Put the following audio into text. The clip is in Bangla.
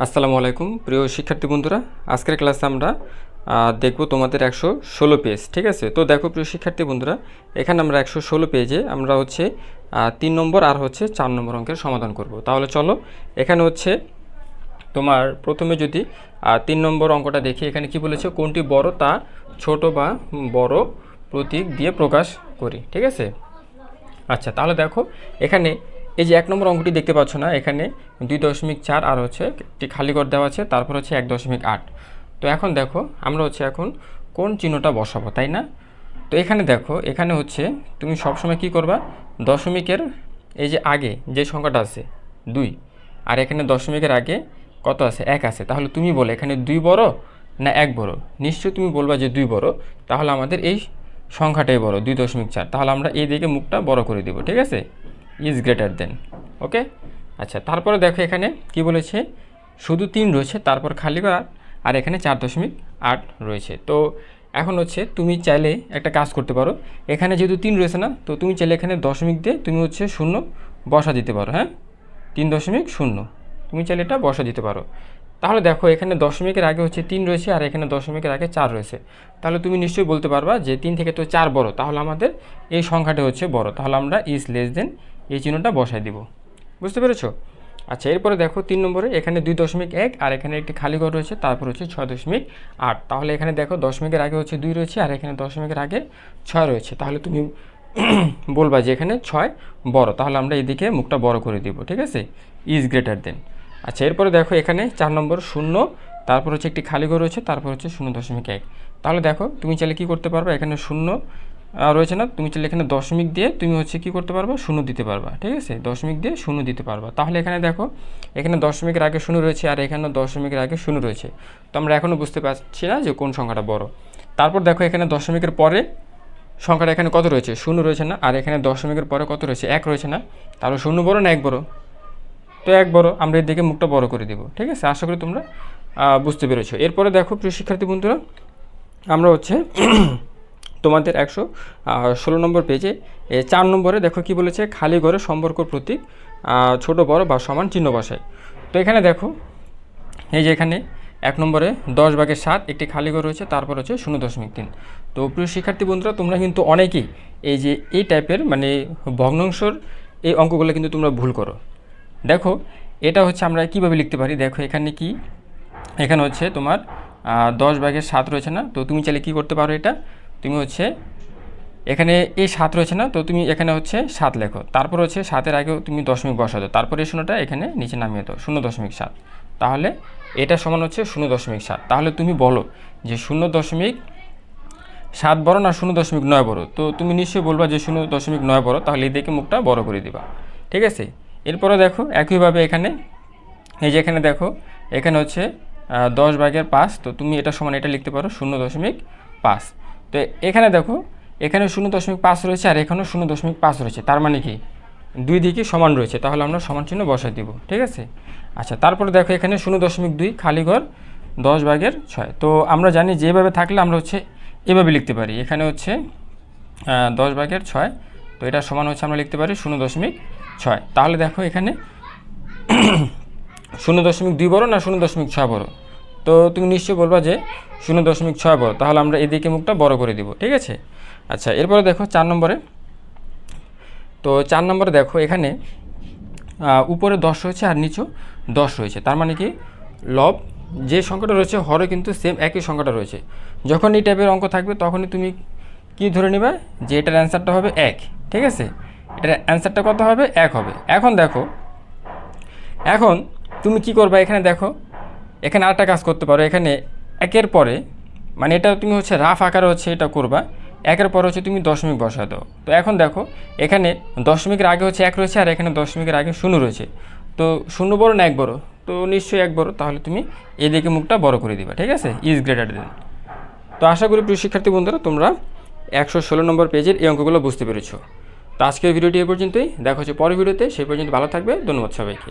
আসসালামু আলাইকুম প্রিয় শিক্ষার্থী বন্ধুরা, আজকের ক্লাসে আমরা দেখব তোমাদের 116 পেজ। ঠিক আছে, তো দেখো প্রিয় শিক্ষার্থী বন্ধুরা, এখানে আমরা 116 পেজে আমরা হচ্ছে 3 নম্বর আর হচ্ছে 4 নম্বর অঙ্কের সমাধান করব। তাহলে চলো, এখানে হচ্ছে তোমার প্রথমে যদি 3 নম্বর অঙ্কটা দেখি, এখানে কি বলেছে, কোনটি বড় তা ছোট বা বড় প্রতীক দিয়ে প্রকাশ করি। ঠিক আছে, আচ্ছা তাহলে দেখো এখানে এই যে 1 নম্বর অঙ্কটি দেখতে পাচ্ছ না, এখানে 2.4 আর হচ্ছে একটি খালি ঘর দেওয়া আছে, তারপর হচ্ছে 1.8। তো এখন দেখো আমরা হচ্ছে এখন কোন চিহ্নটা বসাবো, তাই না? তো এখানে দেখো, এখানে হচ্ছে তুমি সবসময় কি করবা, দশমিকের এই যে আগে যে সংখ্যাটা আছে 2, আর এখানে দশমিকের আগে কত আছে, 1 আছে। তাহলে তুমি বলো এখানে 2 বড় না 1 বড়? নিশ্চয়ই তুমি বলবা যে 2 বড়। তাহলে আমাদের এই সংখ্যাটাই বড়, 2.4। তাহলে আমরা এই দিকে মুখটা বড় করে দিব। ঠিক আছে, ইজ গ্রেটার দেন। ওকে, আচ্ছা তারপরে দেখো এখানে কি বলেছে, শুধু 3 রয়েছে, তারপর খালি ঘর আর এখানে 4.8 রয়েছে। তো এখন হচ্ছে তুমি চাইলে একটা কাজ করতে পারো, এখানে যেহেতু 3 রয়েছে না, তো তুমি চাইলে এখানে দশমিক দিয়ে তুমি হচ্ছে 0 বসা দিতে পারো। হ্যাঁ, 3.0 তুমি চাইলে এটা বসা দিতে পারো। তাহলে দেখো এখানে দশমিকের আগে হচ্ছে 3 রয়েছে আর এখানে দশমিকের আগে 4 রয়েছে। তাহলে তুমি নিশ্চয়ই বলতে পারবা যে 3 থেকে তো 4 বড়, তাহলে আমাদের এই সংখ্যাটা হচ্ছে বড়। তাহলে আমরা ইজ লেস দেন এই চিহ্নটা বসাই দিব। বুঝতে পেরেছো? আচ্ছা, এরপরে দেখো 3 নম্বরে এখানে 2.1 আর এখানে একটি খালি ঘর রয়েছে, তারপর হচ্ছে 6.8। তাহলে এখানে দেখো দশমিকের আগে হচ্ছে 2 রয়েছে আর এখানে দশমিকের আগে 6 রয়েছে। তাহলে তুমি বলবা যে এখানে 6 বড়, তাহলে আমরা এদিকে মুখটা বড় করে দিব। ঠিক আছে, ইজ গ্রেটার দেন। আচ্ছা, এরপরে দেখো এখানে 4 নম্বর 0, তারপর হচ্ছে একটি খালি ঘর রয়েছে, তারপর হচ্ছে 0.1। তাহলে দেখো তুমি চাইলে কী করতে পারবে, এখানে 0 রয়েছে না, তুমি চাইলে এখানে দশমিক দিয়ে তুমি হচ্ছে কী করতে পারবা, 0 দিতে পারবা। ঠিক আছে, দশমিক দিয়ে 0 দিতে পারবা। তাহলে এখানে দেখো এখানে দশমিকের আগে 0 রয়েছে আর এখানে দশমিকের আগে 0 রয়েছে। তো আমরা এখনও বুঝতে পারছি না যে কোন সংখ্যাটা বড়। তারপর দেখো এখানে দশমিকের পরে সংখ্যাটা এখানে কত রয়েছে, 0 রয়েছে না, আর এখানে দশমিকের পরে কত রয়েছে, 1 রয়েছে না। তাহলে 0 বড় না 1 বড়? তো 1 বড়, আমরা এর দিকে মুখটা বড় করে দেব। ঠিক আছে, আশা করি তোমরা বুঝতে পেরেছো। এরপরে দেখো প্রিয় শিক্ষার্থী বন্ধুরা, আমরা হচ্ছে তোমাদের 116 নম্বর পেজে 4 নম্বরে দেখো কি বলেছে, খালি ঘরে সম্পর্ক প্রতীক ছোট বড় বা সমান চিহ্ন বসায়। তো এখানে দেখো এই যে এখানে 1 নম্বরে 10/7 একটি খালি ঘর রয়েছে, তারপর হচ্ছে 0.3। তো প্রিয় শিক্ষার্থী বন্ধুরা, তোমরা কিন্তু অনেকেই এই যে এই টাইপের মানে ভগ্নাংশর এই অঙ্কগুলো কিন্তু তোমরা ভুল করো। দেখো এটা হচ্ছে আমরা কিভাবে লিখতে পারি, দেখো এখানে কি, এখানে হচ্ছে তোমার 10/7 রয়েছে না, তো তুমি চাইলে কী করতে পারো, এটা তুমি হচ্ছে এখানে এই 7 রয়েছে না, তো তুমি এখানে হচ্ছে 7 লেখো, তারপর হচ্ছে 7-এর আগেও তুমি দশমিক বসা দাও, তারপরে এই 0টা এখানে নিচে নামিয়ে দাও, 0.7। তাহলে এটা সমান হচ্ছে 0.7। তাহলে তুমি বলো যে 0.7 বড় না 0.9 বড়? তো তুমি নিশ্চয়ই বলবা যে 0.9 বড়। তাহলে এই দিকে মুখটা বড় করে দিবা। ঠিক আছে, এরপরে দেখো একইভাবে এখানে এই যে এখানে দেখো এখানে হচ্ছে 10/5, তো তুমি এটা সমান এটা লিখতে পারো 0.5। তো এখানে দেখো এখানে 0.5 রয়েছে আর এখানেও 0.5 রয়েছে, তার মানে কি দুই দিকে সমান রয়েছে, তাহলে আমরা সমান চিহ্ন বসাই দিব। ঠিক আছে, আচ্ছা তারপরে দেখো এখানে 0.2 খালি ঘর 10/6। তো আমরা জানি যেভাবে থাকলে আমরা হচ্ছে এভাবে লিখতে পারি, এখানে হচ্ছে 10/6, তো এটা সমান হচ্ছে আমরা লিখতে পারি 0.6। তাহলে দেখো এখানে 0.2 বড় না 0.6 বড়? তো তুমি নিশ্চয়ই বলবা যে 0.6 বড়। তাহলে আমরা এদিকে মুখটা বড় করে দিব। ঠিক আছে, আচ্ছা এরপরে দেখো 4 নম্বরে, তো 4 নম্বরে দেখো এখানে উপরে 10 রয়েছে আর নিচেও 10 রয়েছে, তার মানে কি লব যে সংখ্যাটা রয়েছে হরে কিন্তু সেম একই সংখ্যাটা রয়েছে। যখন এই টাইপের অঙ্ক থাকবে তখনই তুমি কি ধরে নেবে যে এটার অ্যান্সারটা হবে 1। ঠিক আছে, এটার অ্যান্সারটা কত হবে, 1 হবে। এখন দেখো এখন তুমি কি করবা, এখানে দেখো এখানে আরেকটা কাজ করতে পারো, এখানে 1-এর পরে মানে এটা তুমি হচ্ছে রাফ আকারে হচ্ছে এটা করবা, 1-এর পরে হচ্ছে তুমি দশমিক বসা দাও। তো এখন দেখো এখানে দশমিকের আগে হচ্ছে 1 রয়েছে আর এখানে দশমিকের আগে 0 রয়েছে, তো 0 বড় না 1 বড়? তো নিশ্চয়ই 1 বড়। তাহলে তুমি এদিকে মুখটা বড় করে দিবা। ঠিক আছে, ইজ গ্রেটার দেন। তো আশা করি প্রিয় শিক্ষার্থী বন্ধুরা তোমরা 116 নম্বর পেজের এই অঙ্কগুলো বুঝতে পেরেছো। তো আজকের ভিডিওটি এ পর্যন্তই, দেখা হচ্ছে পরের ভিডিওতে। সেই পর্যন্ত ভালো থাকবে, ধন্যবাদ সবাইকে।